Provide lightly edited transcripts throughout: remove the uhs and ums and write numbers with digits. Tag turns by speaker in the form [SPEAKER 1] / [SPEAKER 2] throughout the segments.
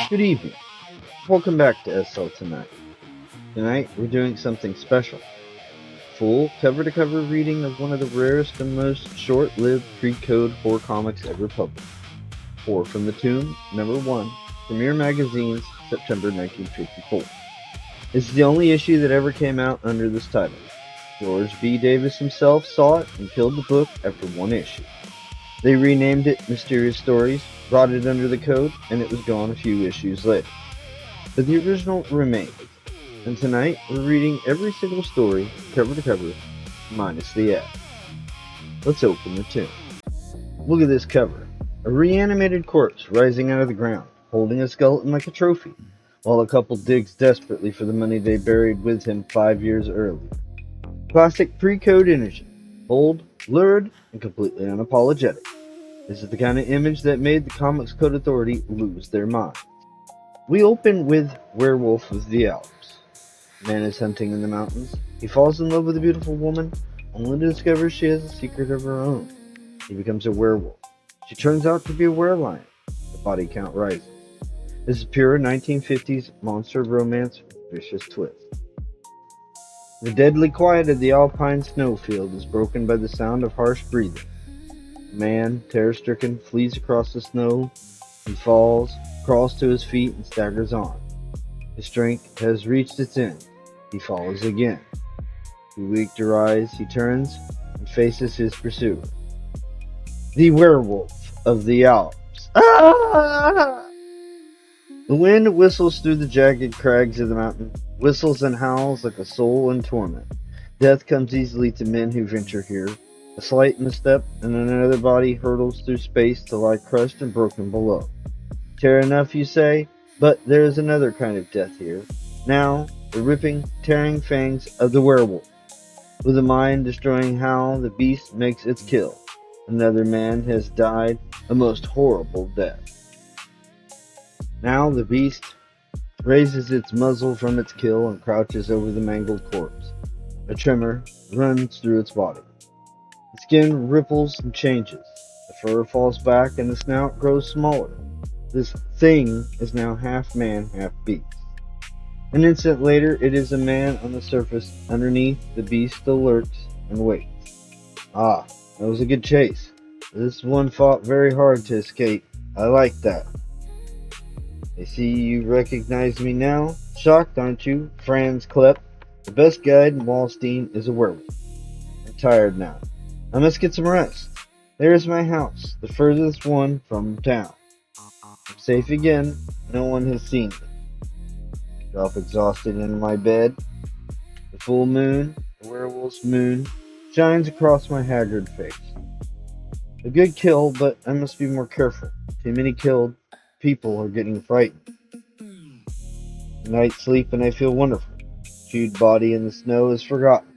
[SPEAKER 1] Good evening. Welcome back to SL Tonight. Tonight we're doing something special. Full cover-to-cover reading of one of the rarest and most short-lived pre-code horror comics ever published. Horror from the Tomb, number 1, Premiere Magazine's September 1954. This is the only issue that ever came out under this title. George B. Davis himself saw it and killed the book after one issue. They renamed it Mysterious Stories, brought it under the code, and it was gone a few issues later. But the original remains, and tonight we're reading every single story, cover to cover, minus the ad. Let's open the tomb. Look at this cover. A reanimated corpse rising out of the ground, holding a skeleton like a trophy, while a couple digs desperately for the money they buried with him 5 years earlier. Classic pre-code energy, bold, lurid, and completely unapologetic. This is the kind of image that made the Comics Code Authority lose their minds. We open with Werewolf of the Alps. Man is hunting in the mountains. He falls in love with a beautiful woman, only to discover she has a secret of her own. He becomes a werewolf. She turns out to be a werelion. The body count rises. This is pure 1950s monster romance with a vicious twist. The deadly quiet of the alpine snowfield is broken by the sound of harsh breathing. A man, terror-stricken, flees across the snow. He falls, crawls to his feet, and staggers on. His strength has reached its end. He falls again. Too weak to rise, he turns and faces his pursuer. The Werewolf of the Alps. Ah! The wind whistles through the jagged crags of the mountain, whistles and howls like a soul in torment. Death comes easily to men who venture here. A slight misstep, and another body hurtles through space to lie crushed and broken below. Terror enough, you say? But there is another kind of death here. Now, the ripping, tearing fangs of the werewolf. With a mind-destroying howl, the beast makes its kill. Another man has died a most horrible death. Now the beast raises its muzzle from its kill and crouches over the mangled corpse. A tremor runs through its body. The skin ripples and changes. The fur falls back and the snout grows smaller. This thing is now half man, half beast. An instant later, it is a man on the surface. Underneath, the beast still lurks and waits. Ah, that was a good chase. This one fought very hard to escape. I like that. I see you recognize me now. Shocked, aren't you, Franz Klepp? The best guide in Wallstein is a werewolf. I'm tired now. I must get some rest. There is my house, the furthest one from town. I'm safe again. No one has seen me. Drop exhausted into my bed. The full moon, the werewolf's moon, shines across my haggard face. A good kill, but I must be more careful. Too many killed. People are getting frightened. Night sleep and I feel wonderful. Chewed body in the snow is forgotten.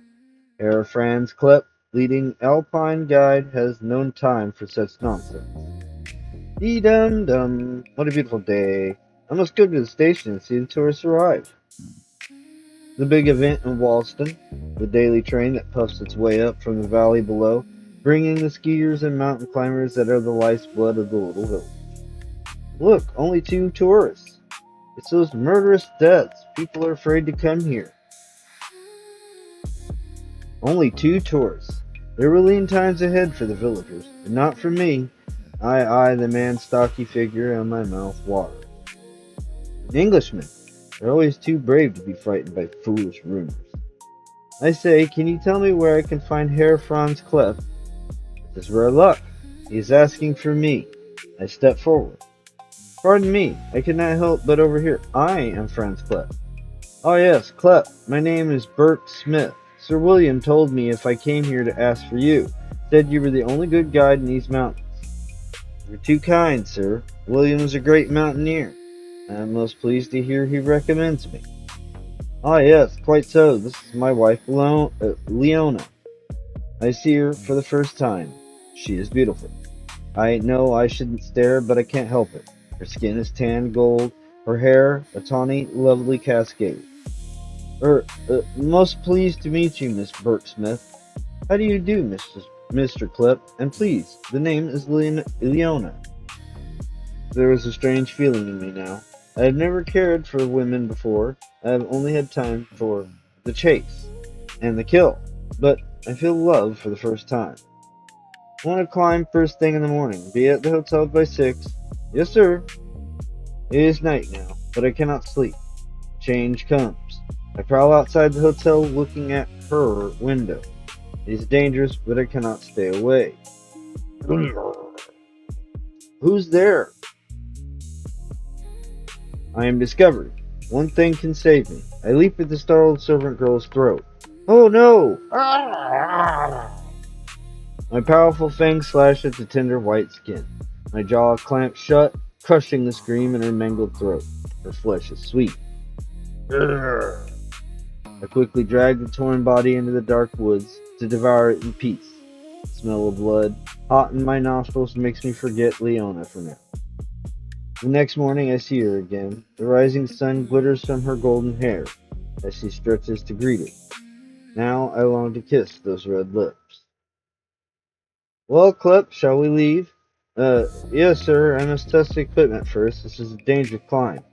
[SPEAKER 1] Herr Franz Klepp, leading Alpine guide, has no time for such nonsense. Dee-dum-dum. What a beautiful day. I must go to the station and see the tourists arrive. The big event in Wallston, the daily train that puffs its way up from the valley below, bringing the skiers and mountain climbers that are the lifeblood of the little village. Look, only 2 tourists. It's those murderous deaths. People are afraid to come here. Only 2 tourists. There were lean times ahead for the villagers, but not for me. I eye the man's stocky figure and my mouth waters. An Englishman. They're always too brave to be frightened by foolish rumors. I say, can you tell me where I can find Herr Franz Klepp? This is rare luck. He is asking for me. I step forward. Pardon me, I cannot help but overhear. I am Franz Klepp. Oh yes, Klepp. My name is Bert Smith. Sir William told me if I came here to ask for you. Said you were the only good guide in these mountains. You're too kind, sir. William is a great mountaineer. I am most pleased to hear he recommends me. Ah yes, quite so. This is my wife, Leona. I see her for the first time. She is beautiful. I know I shouldn't stare, but I can't help it. Her skin is tan gold, her hair a tawny, lovely cascade. Most pleased to meet you, Miss Bert Smith. How do you do, Mr. Klepp? And please, the name is Leona. There was a strange feeling in me now. I have never cared for women before. I have only had time for the chase and the kill. But I feel love for the first time. I want to climb first thing in the morning. Be at the hotel by 6. Yes, sir. It is night now, but I cannot sleep. Change comes. I prowl outside the hotel looking at her window. It is dangerous, but I cannot stay away. Who's there? I am discovered. One thing can save me. I leap at the startled servant girl's throat. Oh no! My powerful fangs slash at the tender white skin. My jaw clamps shut, crushing the scream in her mangled throat. Her flesh is sweet. I quickly drag the torn body into the dark woods to devour it in peace. The smell of blood, hot in my nostrils, makes me forget Leona for now. The next morning I see her again. The rising sun glitters from her golden hair as she stretches to greet it. Now I long to kiss those red lips. Well, Clip, shall we leave? Yes, sir. I must test the equipment first. This is a dangerous climb.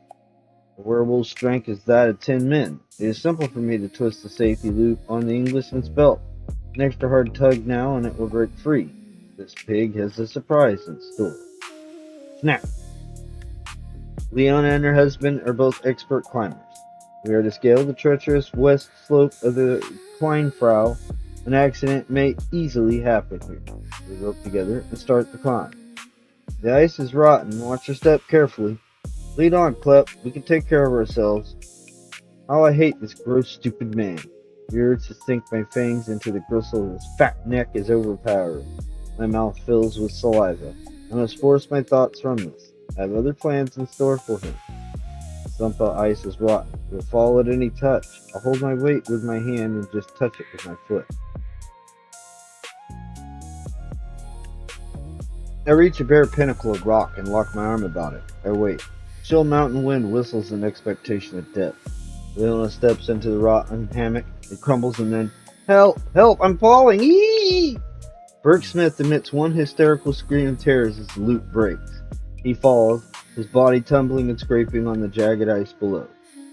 [SPEAKER 1] The werewolf's strength is that of 10 men. It is simple for me to twist the safety loop on the Englishman's belt. An extra hard tug now and it will break free. This pig has a surprise in store. Snap! Leona and her husband are both expert climbers. We are to scale the treacherous west slope of the Kleinfrau. An accident may easily happen here. We rope together and start the climb. The ice is rotten. Watch your step carefully. Lead on, Klep. We can take care of ourselves. How I hate this gross, stupid man. The urge to sink my fangs into the gristle of his fat neck is overpowering. My mouth fills with saliva. I must force my thoughts from this. I have other plans in store for him. The stump of ice is rotten. It will fall at any touch. I'll hold my weight with my hand and just touch it with my foot. I reach a bare pinnacle of rock and lock my arm about it. I wait. The chill mountain wind whistles in expectation of death. Leona steps into the rotten hammock. It crumbles and then, Help! Help! I'm falling! Eee! Burke Smith emits one hysterical scream of terror as his loop breaks. He falls, his body tumbling and scraping on the jagged ice below.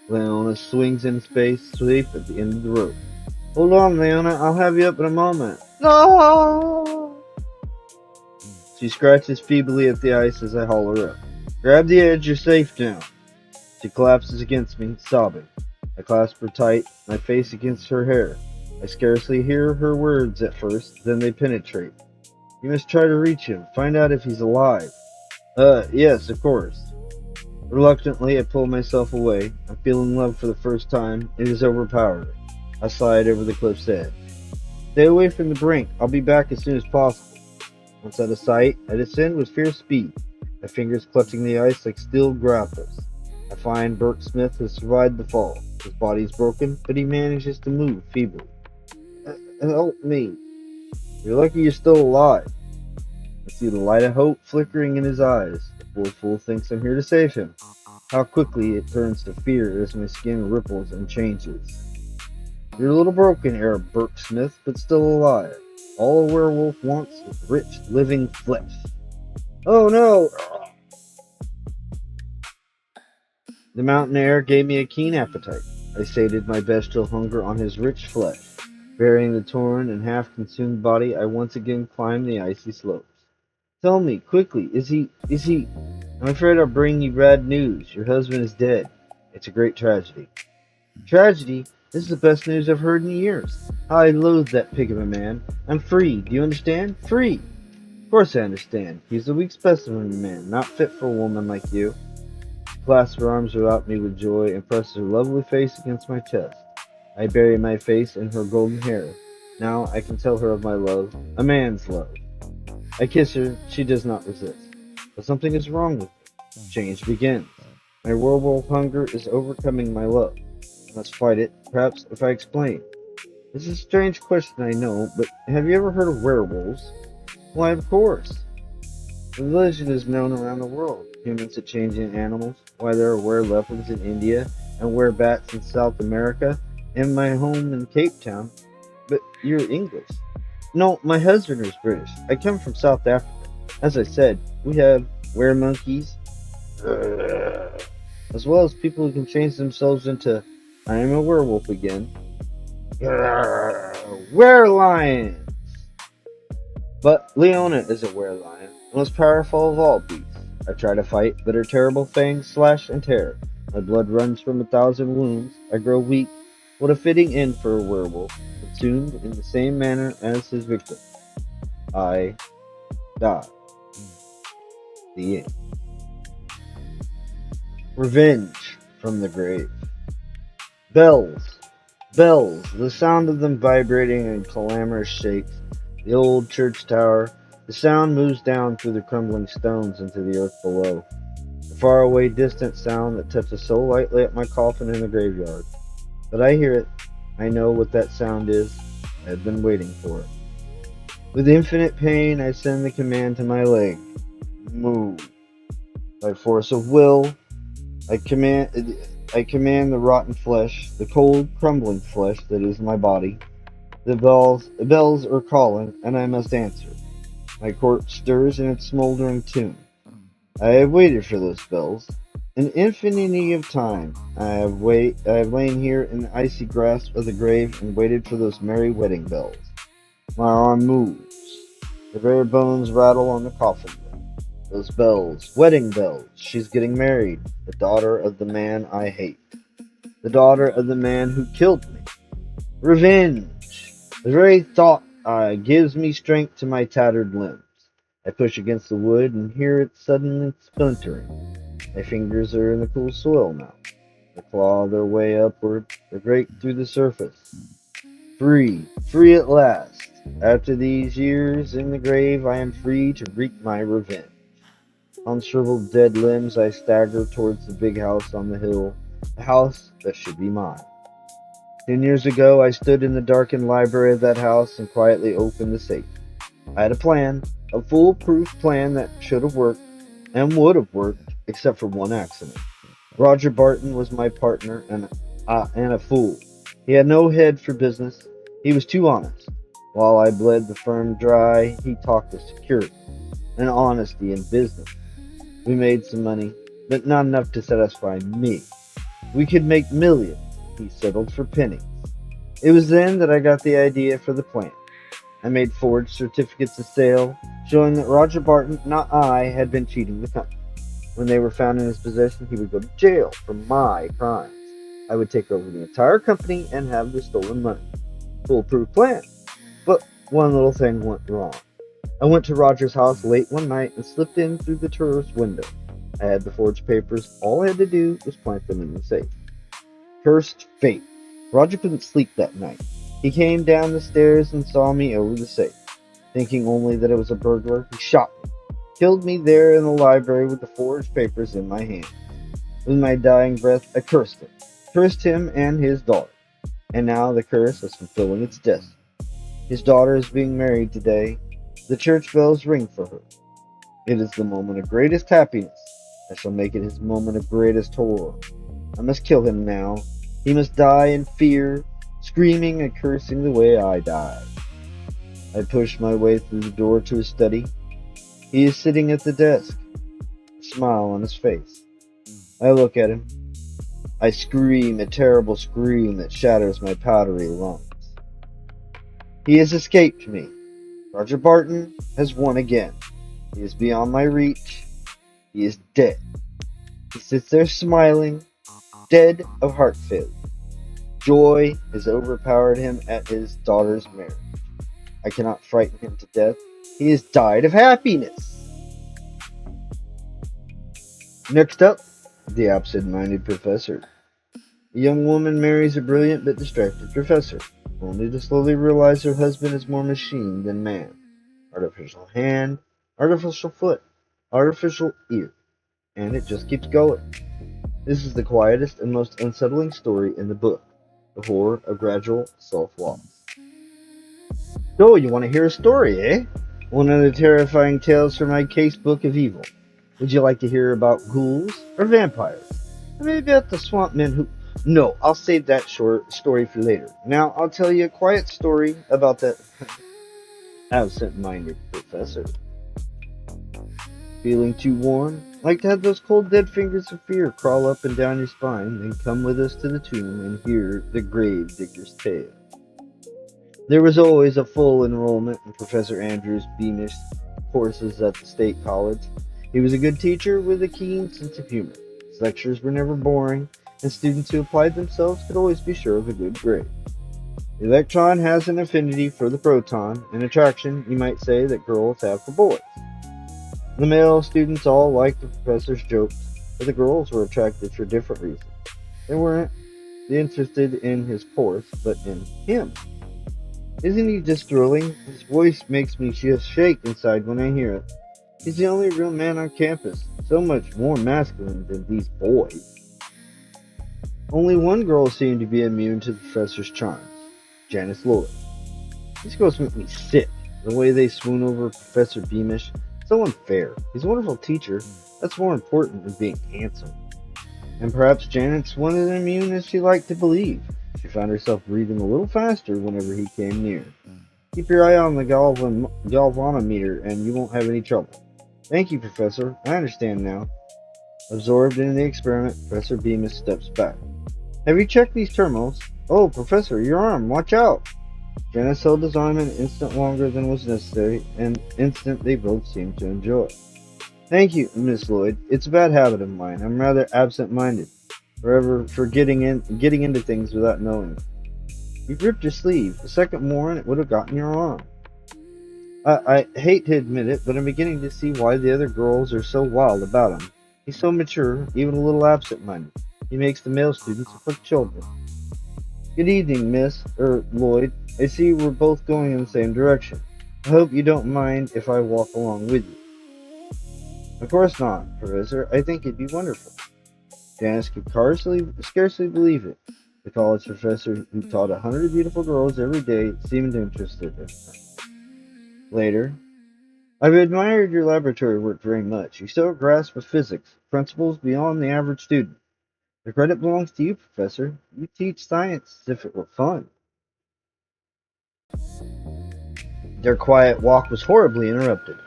[SPEAKER 1] Leona swings in space, safe at the end of the rope. Hold on, Leona. I'll have you up in a moment. No! She scratches feebly at the ice as I haul her up. Grab the edge, you're safe now. She collapses against me, sobbing. I clasp her tight, my face against her hair. I scarcely hear her words at first, then they penetrate. You must try to reach him, find out if he's alive. Yes, of course. Reluctantly, I pull myself away. I feel in love for the first time. It is overpowering. I slide over the cliff's edge. Stay away from the brink. I'll be back as soon as possible. Once out of sight, I descend with fierce speed, my fingers clutching the ice like steel grapples. I find Burke Smith has survived the fall. His body is broken, but he manages to move feebly. Help me. You're lucky you're still alive. I see the light of hope flickering in his eyes. The poor fool thinks I'm here to save him. How quickly it turns to fear as my skin ripples and changes. You're a little broken, Arab Burke Smith, but still alive. All a werewolf wants is rich, living flesh. Oh no! The mountain air gave me a keen appetite. I sated my bestial hunger on his rich flesh. Burying the torn and half-consumed body, I once again climbed the icy slopes. Tell me, quickly, is he... I'm afraid I'll bring you bad news. Your husband is dead. It's a great tragedy. Tragedy? This is the best news I've heard in years. How I loathe that pig of a man. I'm free. Do you understand? Free. Of course I understand. He's a weak specimen of a man, not fit for a woman like you. She clasps her arms about me with joy and presses her lovely face against my chest. I bury my face in her golden hair. Now I can tell her of my love, a man's love. I kiss her. She does not resist. But something is wrong with her. Change begins. My werewolf hunger is overcoming my love. I must fight it, perhaps if I explain. This is a strange question, I know, but have you ever heard of werewolves? Why, of course. The legend is known around the world. Humans that change into animals. Why, there are were-leopards in India and were-bats in South America. In my home in Cape Town. But you're English. No, my husband is British. I come from South Africa. As I said, we have were-monkeys. as well as people who can change themselves into I am a werewolf again. Werelions! But Leona is a werelion, the most powerful of all beasts. I try to fight, but her terrible fangs slash and tear. My blood runs from 1,000 wounds. I grow weak. What a fitting end for a werewolf, consumed in the same manner as his victim. I die. The end. Revenge from the grave. Bells. Bells. The sound of them vibrating in clamorous shakes. The old church tower. The sound moves down through the crumbling stones into the earth below. A faraway, distant sound that touches so lightly at my coffin in the graveyard. But I hear it. I know what that sound is. I have been waiting for it. With infinite pain, I send the command to my leg. Move. By force of will, I command the rotten flesh, the cold, crumbling flesh that is my body. The bells are calling, and I must answer. My corpse stirs in its smoldering tomb. I have waited for those bells. An infinity of time I have lain here in the icy grasp of the grave and waited for those merry wedding bells. My arm moves. The very bones rattle on the coffin lid. Those bells, wedding bells. She's getting married. The daughter of the man I hate. The daughter of the man who killed me. Revenge! The very thought gives me strength to my tattered limbs. I push against the wood and hear it suddenly splintering. My fingers are in the cool soil now. They claw their way upward. They break through the surface. Free, free at last. After these years in the grave, I am free to wreak my revenge. On shriveled dead limbs, I stagger towards the big house on the hill, the house that should be mine. 10 years ago, I stood in the darkened library of that house and quietly opened the safe. I had a plan, a foolproof plan that should have worked and would have worked, except for one accident. Roger Barton was my partner and a fool. He had no head for business. He was too honest. While I bled the firm dry, he talked of security and honesty in business. We made some money, but not enough to satisfy me. We could make millions. He settled for pennies. It was then that I got the idea for the plan. I made forged certificates of sale, showing that Roger Barton, not I, had been cheating the company. When they were found in his possession, he would go to jail for my crimes. I would take over the entire company and have the stolen money. Foolproof plan. But one little thing went wrong. I went to Roger's house late one night and slipped in through the tourist window. I had the forged papers. All I had to do was plant them in the safe. Cursed fate. Roger couldn't sleep that night. He came down the stairs and saw me over the safe. Thinking only that it was a burglar, he shot me. Killed me there in the library with the forged papers in my hand. With my dying breath, I cursed him. Cursed him and his daughter. And now the curse is fulfilling its destiny. His daughter is being married today. The church bells ring for her. It is the moment of greatest happiness. I shall make it his moment of greatest horror. I must kill him now. He must die in fear, screaming and cursing the way I died. I push my way through the door to his study. He is sitting at the desk, a smile on his face. I look at him. I scream a terrible scream that shatters my powdery lungs. He has escaped me. Roger Barton has won again. He is beyond my reach. He is dead. He sits there smiling, dead of heart failure. Joy has overpowered him at his daughter's marriage. I cannot frighten him to death. He has died of happiness. Next up, the absent-minded professor. A young woman marries a brilliant but distracted professor, only to slowly realize her husband is more machine than man. Artificial hand, artificial foot, artificial ear, and it just keeps going. This is the quietest and most unsettling story in the book, the horror of gradual self-loss. So, you want to hear a story, eh? One of the terrifying tales from my case book of evil. Would you like to hear about ghouls or vampires? Or maybe about the swamp men who... No, I'll save that short story for later. Now, I'll tell you a quiet story about that absent-minded professor. Feeling too warm? Like to have those cold dead fingers of fear crawl up and down your spine, then come with us to the tomb and hear the grave digger's tale. There was always a full enrollment in Professor Andrews' Beamish courses at the State College. He was a good teacher with a keen sense of humor. His lectures were never boring, and students who applied themselves could always be sure of a good grade. The electron has an affinity for the proton, an attraction, you might say, that girls have for boys. The male students all liked the professor's jokes, but the girls were attracted for different reasons. They weren't interested in his course, but in him. Isn't he just thrilling? His voice makes me just shake inside when I hear it. He's the only real man on campus, so much more masculine than these boys. Only one girl seemed to be immune to the professor's charms, Janice Lloyd. These girls make me sick, the way they swoon over Professor Beamish. So unfair. He's a wonderful teacher. That's more important than being handsome. And perhaps Janice wasn't as immune as she liked to believe. She found herself breathing a little faster whenever he came near. Keep your eye on the galvanometer and you won't have any trouble. Thank you, Professor. I understand now. Absorbed in the experiment, Professor Beamish steps back. Have you checked these terminals? Oh, Professor, your arm. Watch out. Janice held his arm an instant longer than was necessary, an instant they both seemed to enjoy. Thank you, Miss Lloyd. It's a bad habit of mine. I'm rather absent-minded, forever forgetting getting into things without knowing it. You've ripped your sleeve. A second more and it would have gotten your arm. I hate to admit it, but I'm beginning to see why the other girls are so wild about him. He's so mature, even a little absent-minded. He makes the male students look like children. Good evening, Miss Lloyd. I see we're both going in the same direction. I hope you don't mind if I walk along with you. Of course not, Professor. I think it'd be wonderful. Janice could scarcely believe it. The college professor who taught 100 beautiful girls every day seemed interested in her. Later, I've admired your laboratory work very much. You show a grasp of physics, principles beyond the average student. The credit belongs to you, Professor. You teach science as if it were fun. Their quiet walk was horribly interrupted.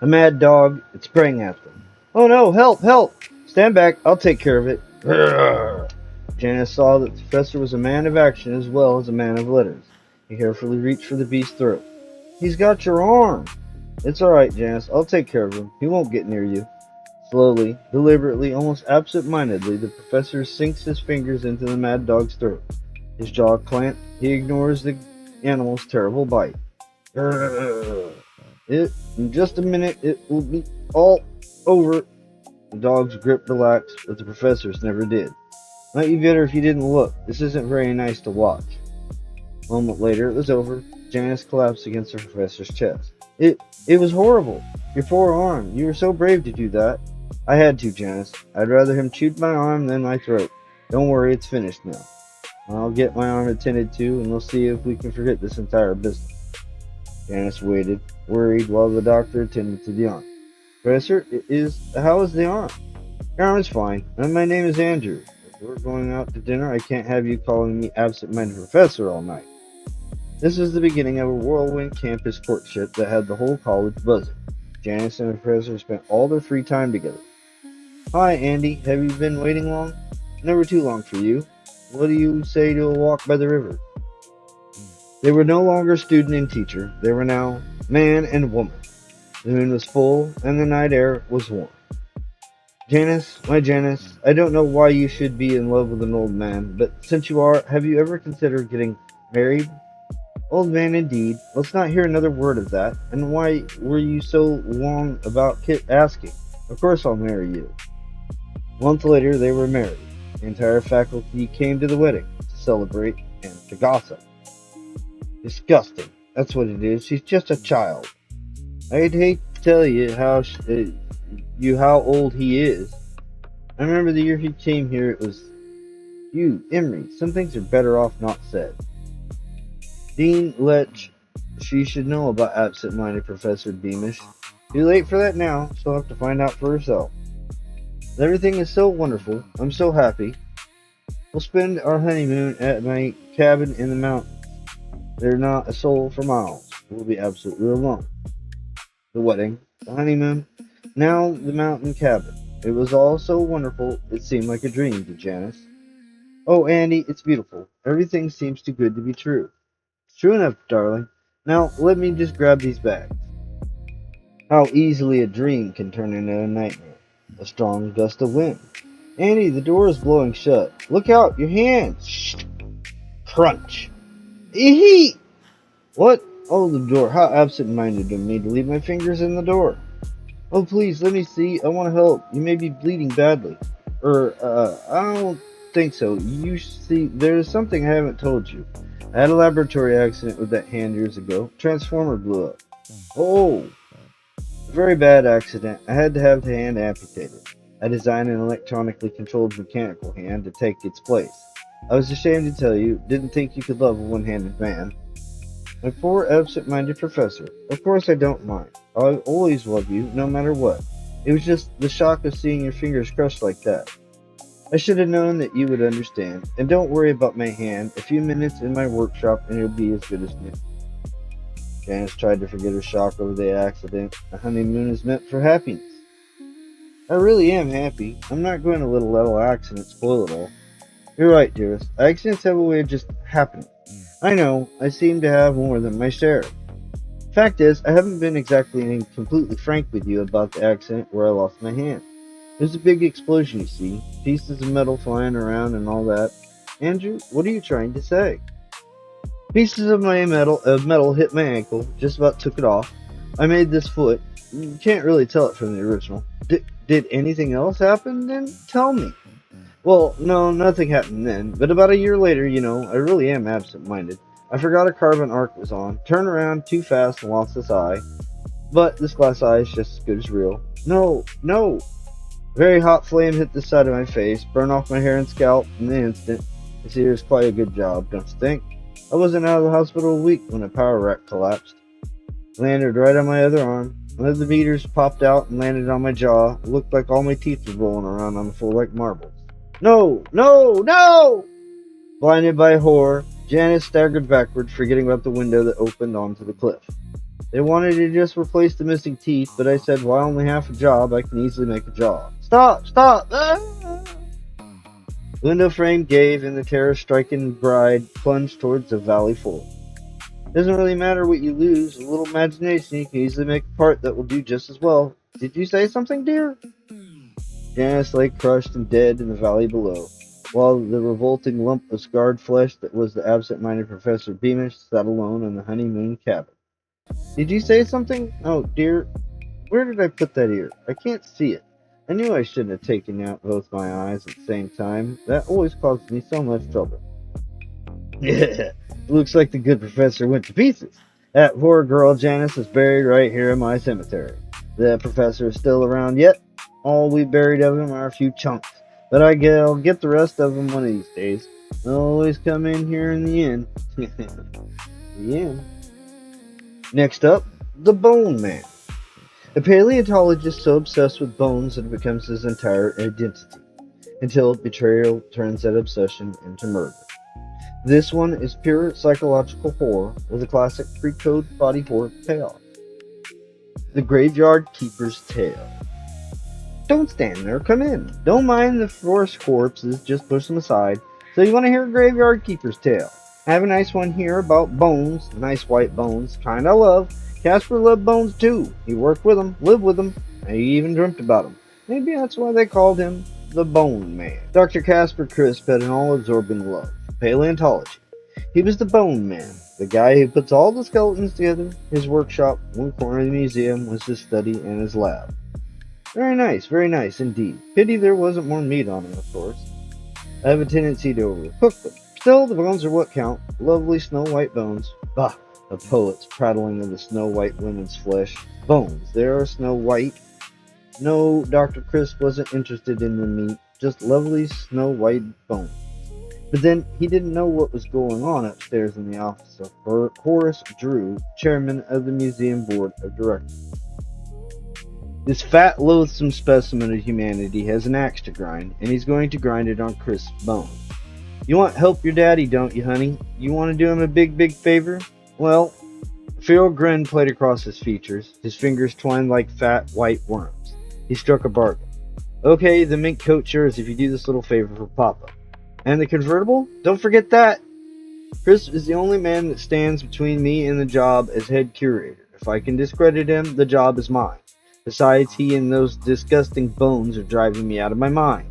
[SPEAKER 1] A mad dog had sprang at them. Oh no, help, help! Stand back, I'll take care of it. Grrr. Janice saw that the professor was a man of action as well as a man of letters. He carefully reached for the beast's throat. He's got your arm! It's alright, Janice, I'll take care of him. He won't get near you. Slowly, deliberately, almost absent-mindedly, the professor sinks his fingers into the mad dog's throat. His jaw clamped. He ignores the animal's terrible bite. In just a minute, it will be all over. The dog's grip relaxed, but the professor's never did. Might be better if you didn't look. This isn't very nice to watch. A moment later, it was over. Janice collapsed against the professor's chest. It was horrible. Your poor arm. You were so brave to do that. I had to, Janice. I'd rather him chewed my arm than my throat. Don't worry, it's finished now. I'll get my arm attended to, and we'll see if we can forget this entire business. Janice waited, worried, while the doctor attended to the arm. Professor, how is the arm? Your arm is fine, and my name is Andrew. If we're going out to dinner, I can't have you calling me absent-minded professor all night. This was the beginning of a whirlwind campus courtship that had the whole college buzzing. Janice and the professor spent all their free time together. Hi, Andy. Have you been waiting long? Never too long for you. What do you say to a walk by the river? They were no longer student and teacher. They were now man and woman. The moon was full, and the night air was warm. Janice, my Janice, I don't know why you should be in love with an old man, but since you are, have you ever considered getting married? Old man indeed. Let's not hear another word of that. And why were you so long about asking? Of course I'll marry you. A month later, they were married. The entire faculty came to the wedding to celebrate and to gossip. Disgusting. That's what it is. She's just a child. I'd hate to tell you how old he is. I remember the year he came here. It was you, Emery. Some things are better off not said. Dean Letch, she should know about absent-minded Professor Beamish. Too late for that now. She'll have to find out for herself. Everything is so wonderful. I'm so happy. We'll spend our honeymoon at my cabin in the mountains. There's not a soul for miles. We'll be absolutely alone. The wedding, the honeymoon, now the mountain cabin. It was all so wonderful, it seemed like a dream to Janice. Oh, Andy, it's beautiful. Everything seems too good to be true. It's true enough, darling. Now, let me just grab these bags. How easily a dream can turn into a nightmare. A strong gust of wind. Andy, the door is blowing shut. Look out, your hands. Shh. Crunch. Eehee! What? Oh, the door. How absent-minded of me to leave my fingers in the door. Oh, please, let me see. I want to help. You may be bleeding badly. I don't think so. You see, there's something I haven't told you. I had a laboratory accident with that hand years ago. Transformer blew up. Oh, a very bad accident. I had to have the hand amputated. I designed an electronically controlled mechanical hand to take its place. I was ashamed to tell you, didn't think you could love a one-handed man. My poor absent-minded professor. Of course I don't mind. I'll always love you, no matter what. It was just the shock of seeing your fingers crushed like that. I should have known that you would understand. And don't worry about my hand. A few minutes in my workshop and it'll be as good as new. Janice tried to forget her shock over the accident. A honeymoon is meant for happiness. I really am happy. I'm not going to let a little accident spoil it all. You're right, dearest. Accidents have a way of just happening. I know, I seem to have more than my share. Fact is, I haven't been exactly completely frank with you about the accident where I lost my hand. It was a big explosion, you see. Pieces of metal flying around and all that. Andrew, what are you trying to say? Pieces of metal hit my ankle, just about took it off. I made this foot. You can't really tell it from the original. Did anything else happen then? Tell me. Well, no, nothing happened then, but about a year later, I really am absent-minded. I forgot a carbon arc was on, turned around too fast and lost this eye. But this glass eye is just as good as real. No, no! Very hot flame hit the side of my face, burned off my hair and scalp in the instant. I see there's quite a good job, don't you think? I wasn't out of the hospital a week when a power rack collapsed. Landed right on my other arm. One of the meters popped out and landed on my jaw. It looked like all my teeth were rolling around on the floor like marbles. No! No! No! Blinded by horror, Janice staggered backward, forgetting about the window that opened onto the cliff. They wanted to just replace the missing teeth, but I said, well, only half a job, I can easily make a jaw. Stop! Stop! Ah! The window frame gave, and the terror-stricken bride plunged towards the valley floor. Doesn't really matter what you lose. A little imagination, you can easily make a part that will do just as well. Did you say something, dear? Janice lay crushed and dead in the valley below, while the revolting lump of scarred flesh that was the absent-minded Professor Beamish sat alone in the honeymoon cabin. Did you say something? Oh, dear. Where did I put that ear? I can't see it. I knew I shouldn't have taken out both my eyes at the same time. That always caused me so much trouble. Yeah, looks like the good professor went to pieces. That poor girl Janice is buried right here in my cemetery. The professor is still around yet. All we buried of him are a few chunks, but I'll get the rest of them one of these days. They'll always come in here in the end. The end. Next up, the Bone Man. A paleontologist so obsessed with bones that it becomes his entire identity, until betrayal turns that obsession into murder. This one is pure psychological horror with a classic pre-code body horror payoff. The Graveyard Keeper's Tale. Don't stand there, come in. Don't mind the forest corpses, just push them aside. So you want to hear a Graveyard Keeper's Tale? I have a nice one here about bones, nice white bones, kind I love. Casper loved bones too. He worked with them, lived with them, and he even dreamt about them. Maybe that's why they called him the Bone Man. Dr. Casper Crisp had an all-absorbing love for paleontology. He was the Bone Man, the guy who puts all the skeletons together. His workshop, one corner of the museum, was his study and his lab. Very nice indeed. Pity there wasn't more meat on them, of course. I have a tendency to overcook them. Still, the bones are what count. Lovely snow-white bones. Bah, the poets prattling of the snow-white women's flesh. Bones, they are snow-white. No, Dr. Crisp wasn't interested in the meat. Just lovely snow-white bones. But then, he didn't know what was going on upstairs in the office of Horace Drew, chairman of the museum board of directors. This fat, loathsome specimen of humanity has an axe to grind, and he's going to grind it on Crisp's bones. You want help your daddy, don't you, honey? You want to do him a big favor? Well, a feral grin played across his features, his fingers twined like fat, white worms. He struck a bargain. Okay, the mink coat sure is if you do this little favor for Papa. And the convertible? Don't forget that! Chris is the only man that stands between me and the job as head curator. If I can discredit him, the job is mine. Besides, he and those disgusting bones are driving me out of my mind.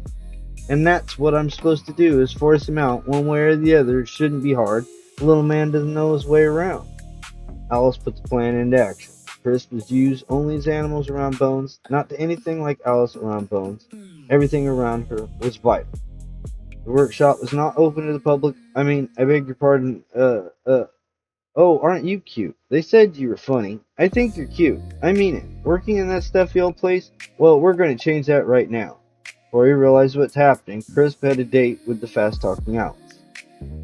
[SPEAKER 1] And that's what I'm supposed to do, is force him out one way or the other. It shouldn't be hard. The little man doesn't know his way around. Alice put the plan into action. Chris was used only as animals around Bones, not to anything like Alice around Bones. Everything around her was vital. The workshop was not open to the public. I beg your pardon, oh, aren't you cute? They said you were funny. I think you're cute. I mean it. Working in that stuffy old place? Well, we're going to change that right now. Before he realized what's happening, Crisp had a date with the fast-talking Alice.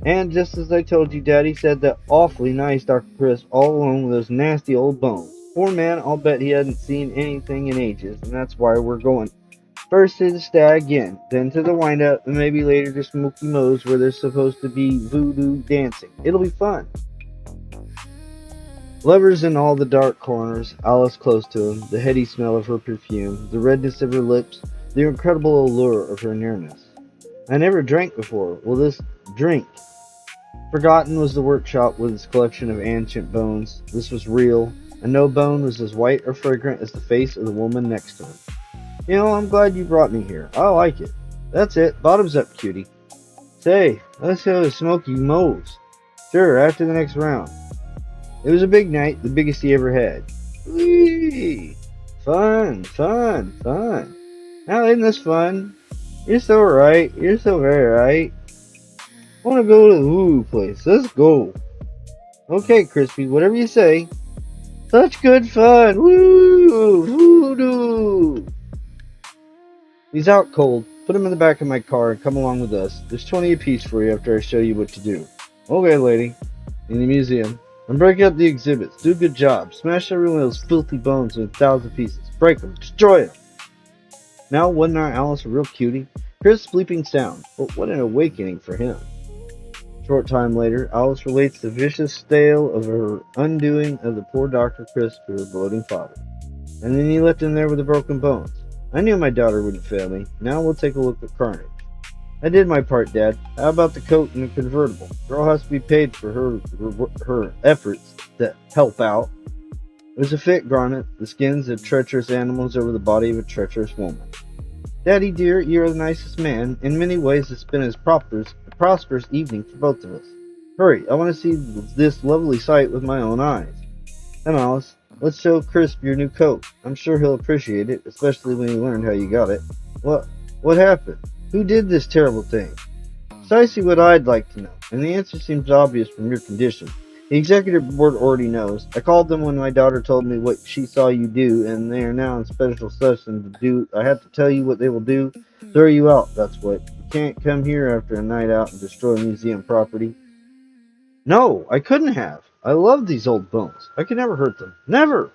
[SPEAKER 1] And just as I told you, Daddy said that awfully nice Dr. Crisp all alone with those nasty old bones. Poor man, I'll bet he hadn't seen anything in ages, and that's why we're going. First to the Stag Inn, then to the Wind-Up, and maybe later to Smoky Moe's where there's supposed to be voodoo dancing. It'll be fun. Lovers in all the dark corners, Alice close to him, the heady smell of her perfume, the redness of her lips, the incredible allure of her nearness. I never drank before. Will this drink? Forgotten was the workshop with its collection of ancient bones. This was real, and no bone was as white or fragrant as the face of the woman next to him. You know, I'm glad you brought me here. I like it. That's it. Bottoms up, cutie. Say, let's go to Smoky Moe's. Sure, after the next round. It was a big night, the biggest he ever had. Whee! Fun, fun, fun. Now isn't this fun? You're so right. You're so very right. I want to go to the woo place. Let's go. Okay, Crispy, whatever you say. Such good fun. Woo! Voodoo! He's out cold. Put him in the back of my car and come along with us. There's 20 apiece for you after I show you what to do. Okay, lady. In the museum. And break up the exhibits. Do a good job. Smash every one of those filthy bones in 1,000 pieces. Break them. Destroy them. Now, wasn't our Alice a real cutie? Chris sleeping sound. But what an awakening for him. A short time later, Alice relates the vicious tale of her undoing of the poor Dr. Chris to her gloating father. And then he left him there with the broken bones. I knew my daughter wouldn't fail me. Now we'll take a look at carnage. I did my part, Dad. How about the coat and the convertible? Girl has to be paid for her efforts to help out. It was a fit garment, the skins of treacherous animals over the body of a treacherous woman. Daddy dear, you're the nicest man. In many ways it's been a prosperous evening for both of us. Hurry, I want to see this lovely sight with my own eyes. Come, Alice. Let's show Crisp your new coat. I'm sure he'll appreciate it, especially when he learned how you got it. What happened? Who did this terrible thing? Precisely what I'd like to know, and the answer seems obvious from your condition. The executive board already knows. I called them when my daughter told me what she saw you do, and they are now in special session to do. I have to tell you what they will do. Throw you out, that's what. You can't come here after a night out and destroy museum property. No, I couldn't have. I love these old bones. I could never hurt them. Never!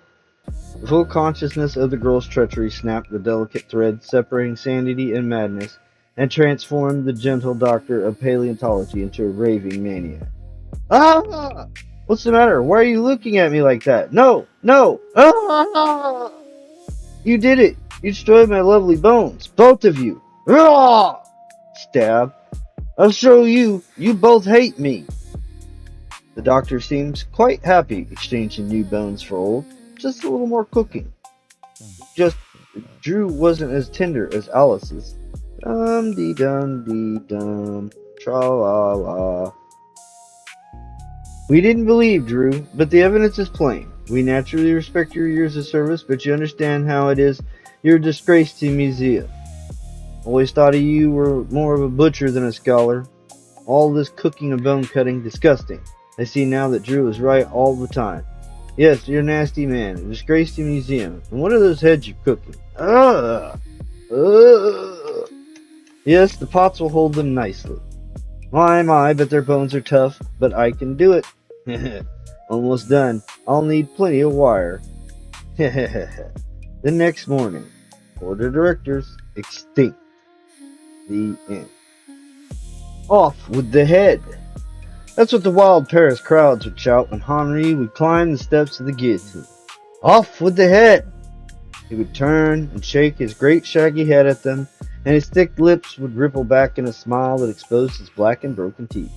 [SPEAKER 1] The full consciousness of the girl's treachery snapped the delicate thread separating sanity and madness, and transformed the gentle doctor of paleontology into a raving maniac. Ah! What's the matter? Why are you looking at me like that? No! No! Ah! You did it! You destroyed my lovely bones! Both of you! Ah! Stab. I'll show you! You both hate me! The doctor seems quite happy exchanging new bones for old. Just a little more cooking. Just Drew wasn't as tender as Alice's. Dum-dee-dum-dee-dum. Tra-la-la. We didn't believe Drew, but the evidence is plain. We naturally respect your years of service, but you understand how it is. You're a disgrace to the museum. Always thought of you were more of a butcher than a scholar. All this cooking and bone cutting, disgusting. I see now that Drew was right all the time. Yes, you're a nasty man, a disgrace to the museum. And what are those heads you're cooking? Ugh! Ugh! Yes, the pots will hold them nicely. My, but their bones are tough, but I can do it. Almost done. I'll need plenty of wire. The next morning, board of directors, extinct. The end. Off with the head! That's what the wild Paris crowds would shout when Henri would climb the steps of the guillotine. Off with the head! He would turn and shake his great shaggy head at them, and his thick lips would ripple back in a smile that exposed his black and broken teeth.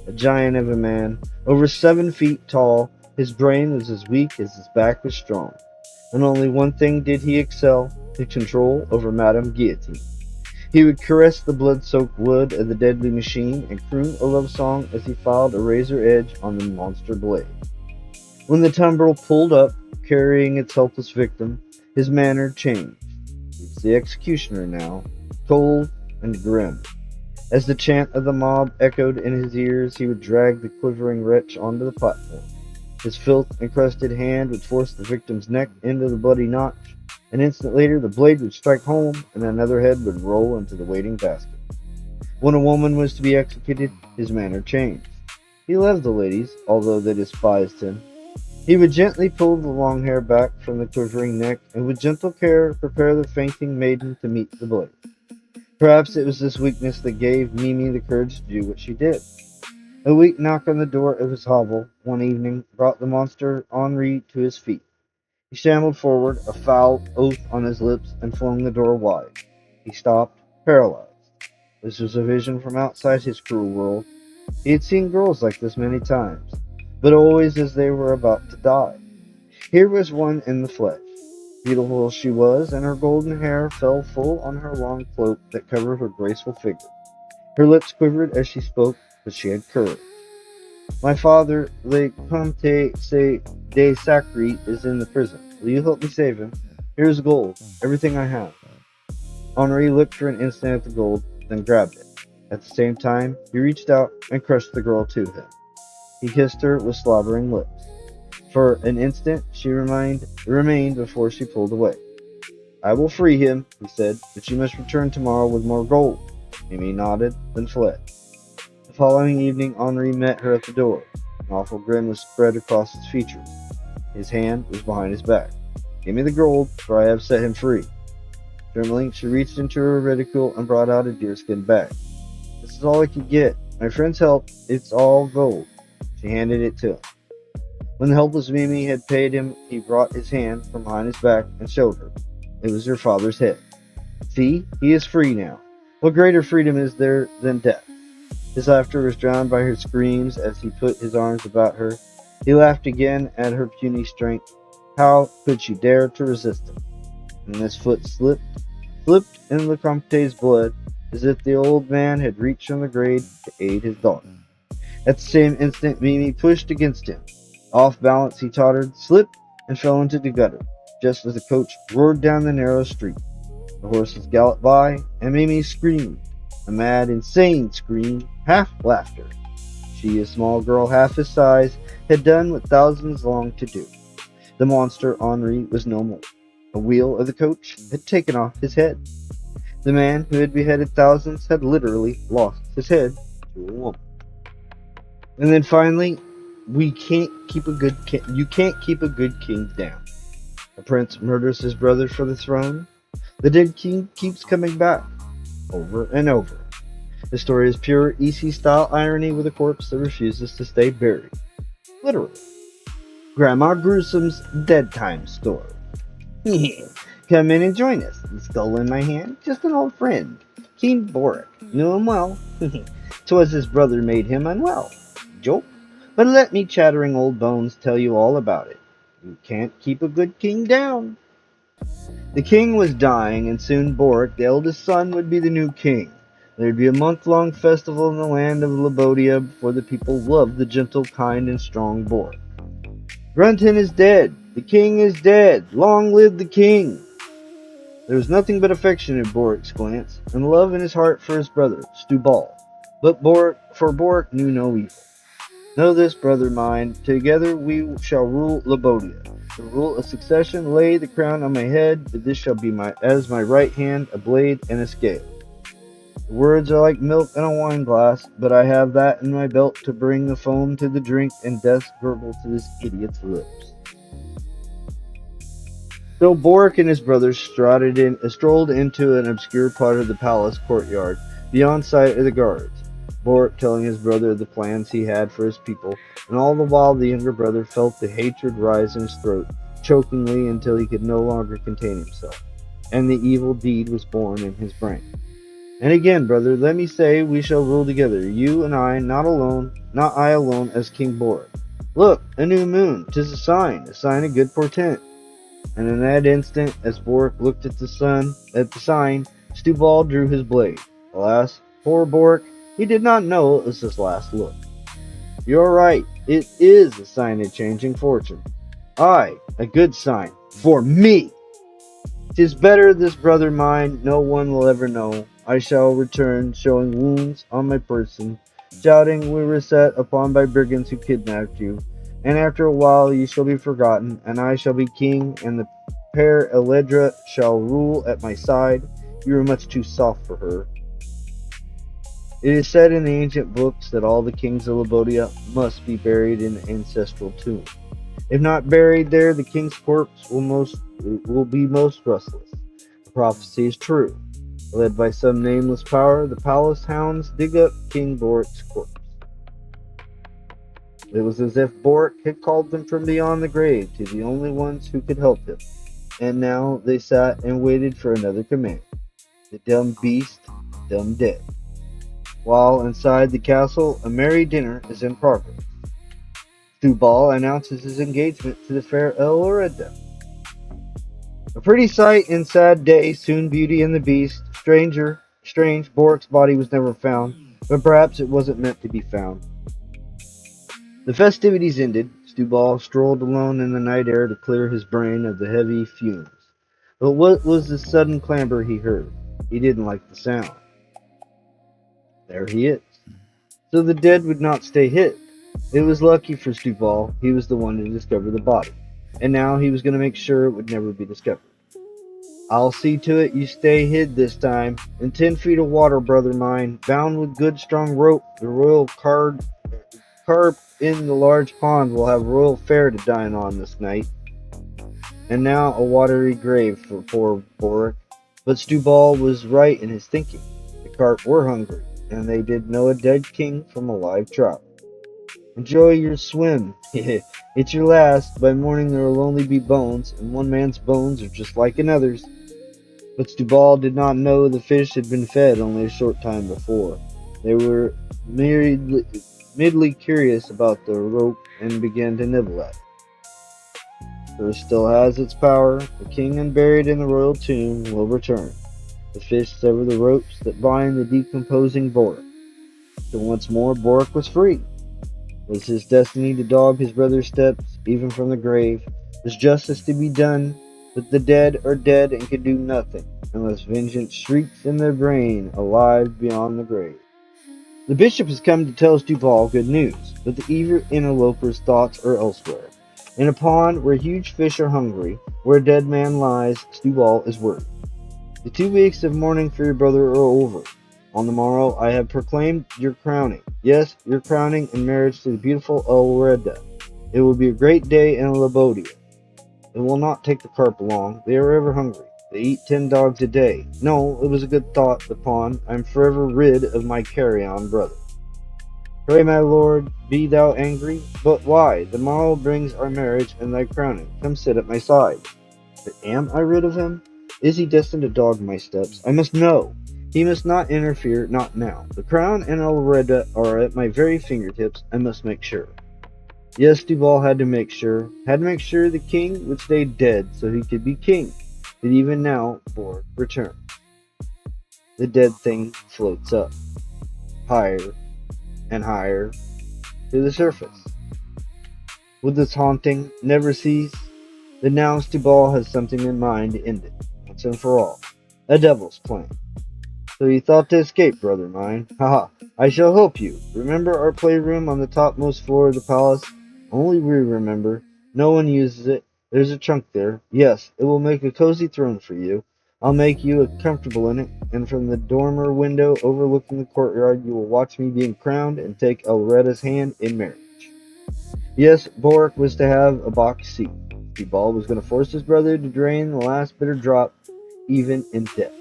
[SPEAKER 1] A giant of a man, over 7 feet tall, his brain was as weak as his back was strong. And only one thing did he excel, his control over Madame Guillotine. He would caress the blood-soaked wood of the deadly machine and croon a love song as he filed a razor edge on the monster blade. When the tumbril pulled up, carrying its helpless victim, his manner changed. He was the executioner now, cold and grim. As the chant of the mob echoed in his ears, he would drag the quivering wretch onto the platform. His filth-encrusted hand would force the victim's neck into the bloody notch. An instant later, the blade would strike home, and another head would roll into the waiting basket. When a woman was to be executed, his manner changed. He loved the ladies, although they despised him. He would gently pull the long hair back from the quivering neck, and with gentle care prepare the fainting maiden to meet the blade. Perhaps it was this weakness that gave Mimi the courage to do what she did. A weak knock on the door of his hovel one evening brought the monster Henri to his feet. He shambled forward, a foul oath on his lips, and flung the door wide. He stopped, paralyzed. This was a vision from outside his cruel world. He had seen girls like this many times, but always as they were about to die. Here was one in the flesh. Beautiful she was, and her golden hair fell full on her long cloak that covered her graceful figure. Her lips quivered as she spoke, but she had courage. My father, le Comte de Sacre, is in the prison. Will you help me save him? Here is gold, everything I have. Henri looked for an instant at the gold, then grabbed it. At the same time, he reached out and crushed the girl to him. He kissed her with slobbering lips. For an instant, she remained before she pulled away. I will free him, he said, but you must return tomorrow with more gold. Mimi nodded, then fled. The following evening, Henri met her at the door. An awful grin was spread across his features. His hand was behind his back. Give me the gold, for I have set him free. Trembling, she reached into her reticule and brought out a deerskin bag. This is all I could get. My friend's help, it's all gold. She handed it to him. When the helpless Mimi had paid him, he brought his hand from behind his back and showed her. It was her father's head. See, he is free now. What greater freedom is there than death? His laughter was drowned by her screams as he put his arms about her. He laughed again at her puny strength. How could she dare to resist him? And his foot slipped in Le Comte's blood, as if the old man had reached from the grave to aid his daughter. At the same instant, Mimi pushed against him. Off balance, he tottered, slipped, and fell into the gutter, just as the coach roared down the narrow street. The horses galloped by, and Mimi screamed. A mad, insane scream, half laughter. She, a small girl half his size, had done what thousands longed to do. The monster Henri was no more. A wheel of the coach had taken off his head. The man who had beheaded thousands had literally lost his head to a woman. And then finally, you can't keep a good king down. A prince murders his brother for the throne. The dead king keeps coming back, over and over. The story is pure EC-style irony with a corpse that refuses to stay buried. Literally. Grandma Gruesome's Dead Time story. Come in and join us. The skull in my hand, just an old friend. King Boric. Knew him well. 'Twas his brother made him unwell. Joke. But let me chattering old bones tell you all about it. You can't keep a good king down. The king was dying, and soon Boric, the eldest son, would be the new king. There'd be a month-long festival in the land of Labodia before the people loved the gentle, kind, and strong Boric. Grunton is dead. The king is dead. Long live the king. There was nothing but affection in Boric's glance, and love in his heart for his brother, Stubal. But Boric knew no evil. Know this, brother mine, together we shall rule Labodia. The rule of succession lay the crown on my head, but this shall be as my right hand, a blade and a scale. The words are like milk in a wine glass, but I have that in my belt to bring the foam to the drink and death's gurgle to this idiot's lips. So Boric and his brothers strolled into an obscure part of the palace courtyard, beyond sight of the guards. Boric telling his brother the plans he had for his people, and all the while the younger brother felt the hatred rise in his throat, chokingly until he could no longer contain himself, and the evil deed was born in his brain. And again, brother, let me say we shall rule together, you and I, not I alone as King Boric. Look, a new moon, 'tis a sign of good portent. And in that instant, as Boric looked at the sign, Stubal drew his blade. Alas, poor Boric, he did not know it was his last look. You're right, it is a sign of changing fortune. Aye, a good sign, for me! 'Tis better this brother mine no one will ever know. I shall return, showing wounds on my person, shouting we were set upon by brigands who kidnapped you. And after a while ye shall be forgotten, and I shall be king, and the fair Eledra shall rule at my side. You are much too soft for her. It is said in the ancient books that all the kings of Labodia must be buried in the ancestral tomb. If not buried there, the king's corpse will be most restless. The prophecy is true. Led by some nameless power, the palace hounds dig up King Boric's corpse. It was as if Boric had called them from beyond the grave to the only ones who could help him, and now they sat and waited for another command. The dumb beast, dumb dead. While inside the castle, a merry dinner is in progress. Stubal announces his engagement to the fair Eloreda. A pretty sight and sad day, soon Beauty and the Beast. Strange, Boric's body was never found, but perhaps it wasn't meant to be found. The festivities ended, Stubal strolled alone in the night air to clear his brain of the heavy fumes. But what was the sudden clamor he heard? He didn't like the sound. There he is. So the dead would not stay hid. It was lucky for Stubal, he was the one to discover the body, and now he was going to make sure it would never be discovered. I'll see to it you stay hid this time, in 10 feet of water, brother mine, bound with good strong rope. The royal carp in the large pond will have royal fare to dine on this night. And now a watery grave for poor Boric. But Stubal was right in his thinking. The carp were hungry, and they did know a dead king from a live trout. Enjoy your swim. It's your last. By morning there will only be bones, and one man's bones are just like another's. But Stubal did not know the fish had been fed only a short time before. They were midly curious about the rope and began to nibble at it. Earth still has its power. The king unburied in the royal tomb will return. The fish sever the ropes that bind the decomposing Boric. So once more Boric was free. Was his destiny to dog his brother's steps, even from the grave? Was justice to be done? But the dead are dead and can do nothing, unless vengeance shrieks in their brain, alive beyond the grave. The bishop has come to tell Stubal good news, but the eager interloper's thoughts are elsewhere. In a pond where huge fish are hungry, where a dead man lies, Stubal is worried. The 2 weeks of mourning for your brother are over. On the morrow I have proclaimed your crowning. Yes, your crowning in marriage to the beautiful Eloreda. It will be a great day in Labodia. It will not take the carp long. They are ever hungry. They eat 10 dogs a day. No, it was a good thought, the pond. I am forever rid of my carrion brother. Pray, my lord, be thou angry? But why? The morrow brings our marriage and thy crowning. Come sit at my side. But am I rid of him? Is he destined to dog my steps? I must know. He must not interfere, not now. The crown and Eloreda are at my very fingertips. I must make sure. Yes, Stubal had to make sure. Had to make sure the king would stay dead so he could be king. But even now, Boric returned. The dead thing floats up, higher and higher, to the surface. Will this haunting never cease? Then now Stubal has something in mind to end it, once and for all. A devil's plan. So you thought to escape, brother mine? Haha, I shall help you. Remember our playroom on the topmost floor of the palace? Only we remember. No one uses it. There's a trunk there. Yes, it will make a cozy throne for you. I'll make you comfortable in it, and from the dormer window overlooking the courtyard you will watch me being crowned and take Elreda's hand in marriage. Yes, Boric was to have a box seat. Stubal was going to force his brother to drain the last bitter drop, even in death.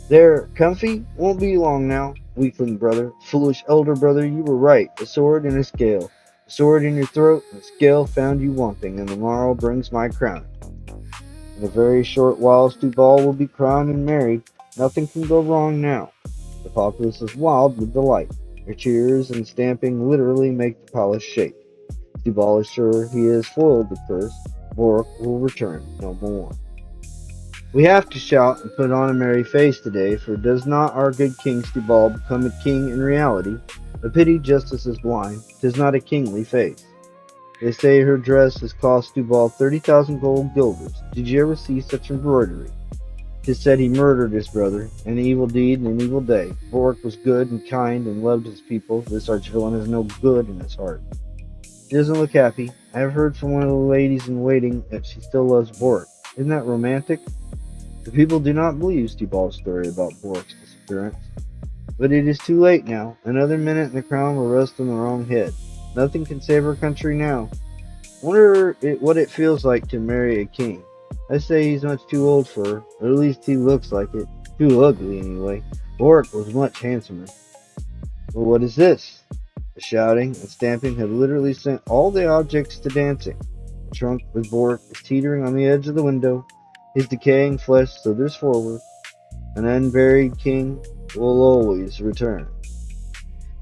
[SPEAKER 1] There, comfy? Won't be long now. Weakling brother, foolish elder brother, you were right. A sword and a scale. A sword in your throat, and a scale found you wanting, and the morrow brings my crown. In a very short while, Stubal will be crowned and married. Nothing can go wrong now. The populace is wild with delight. Their cheers and stamping literally make the palace shake. Stubal is sure he has foiled the curse. Bork will return no more. We have to shout and put on a merry face today, for does not our good King Stubal become a king in reality? A pity justice is blind. 'Tis not a kingly face. They say her dress has cost Stubal 30,000 gold guilders. Did you ever see such embroidery? 'Tis said he murdered his brother, an evil deed and an evil day. Bork was good and kind and loved his people. This archvillain has no good in his heart. He doesn't look happy. I have heard from one of the ladies in waiting that she still loves Bork. Isn't that romantic? The people do not believe Stubal's story about Bork's disappearance. But it is too late now. Another minute and the crown will rest on the wrong head. Nothing can save our country now. Wonder what it feels like to marry a king. I say he's much too old for her, or at least he looks like it. Too ugly, anyway. Bork was much handsomer. But what is this? The shouting and stamping have literally sent all the objects to dancing. The trunk with Bork is teetering on the edge of the window. His decaying flesh slithers forward. An unburied king will always return.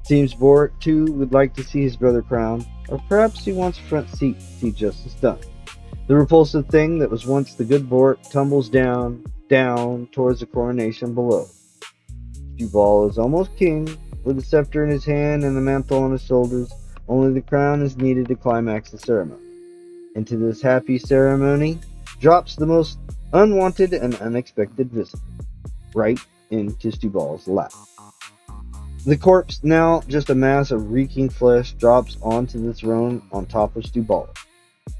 [SPEAKER 1] Seems Bork, too, would like to see his brother crowned, or perhaps he wants a front seat to see justice done. The repulsive thing that was once the good Bork tumbles down towards the coronation below. Stubal is almost king, with a scepter in his hand and the mantle on his shoulders. Only the crown is needed to climax the ceremony. Into this happy ceremony drops the most unwanted and unexpected visitor, right into Stubal's lap. The corpse, now just a mass of reeking flesh, drops onto the throne on top of Stubal.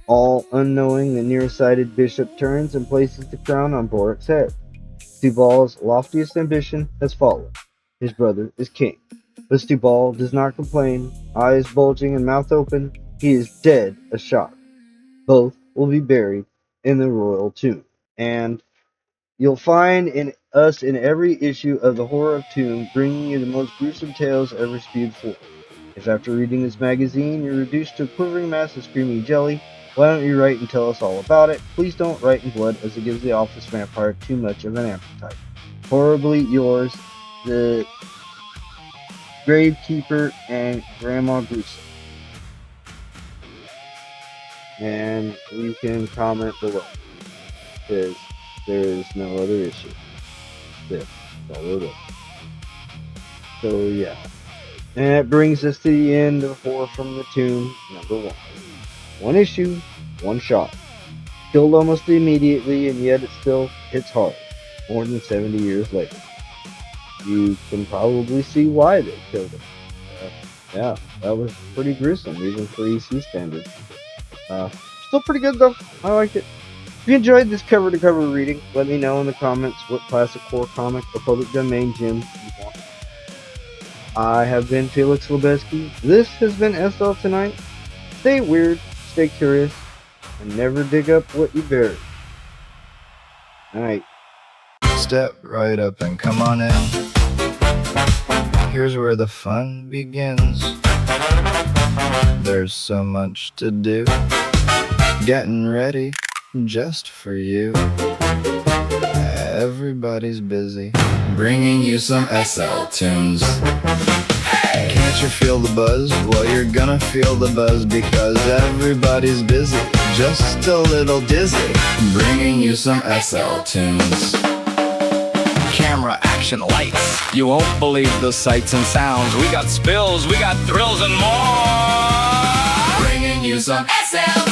[SPEAKER 1] All unknowing, the nearsighted bishop turns and places the crown on Bork's head. Stubal's loftiest ambition has fallen. His brother is king. But Stubal does not complain. Eyes bulging and mouth open, he is dead a shock. Both will be buried in the royal tomb. And you'll find us in every issue of the Horror of Tomb, bringing you the most gruesome tales ever spewed forth. If after reading this magazine you're reduced to a quivering mass of screaming jelly, why don't you write and tell us all about it? Please don't write in blood, as it gives the office vampire too much of an appetite. Horribly yours, the Gravekeeper and Grandma Gruesome. And you can comment below, because there is no other issue. This, all it is. So yeah. And that brings us to the end of Horror from the Tomb #1. One issue, one shot. Killed almost immediately, and yet it still hits hard, more than 70 years later. You can probably see why they killed him. Yeah, that was pretty gruesome, even for EC standards. Still pretty good though. I liked it. If you enjoyed this cover-to-cover reading, let me know in the comments what classic horror comic or public domain gem you want. I have been Felix Lebeski. This has been SL Tonight. Stay weird, stay curious, and never dig up what you buried. Alright.
[SPEAKER 2] Step right up and come on in. Here's where the fun begins. There's so much to do, getting ready just for you. Everybody's busy, bringing you some SL tunes. Can't you feel the buzz? Well, you're gonna feel the buzz, because everybody's busy, just a little dizzy, bringing you some SL tunes.
[SPEAKER 3] Camera, action, lights, you won't believe the sights and sounds. We got spills, we got thrills and more, bringing you some SL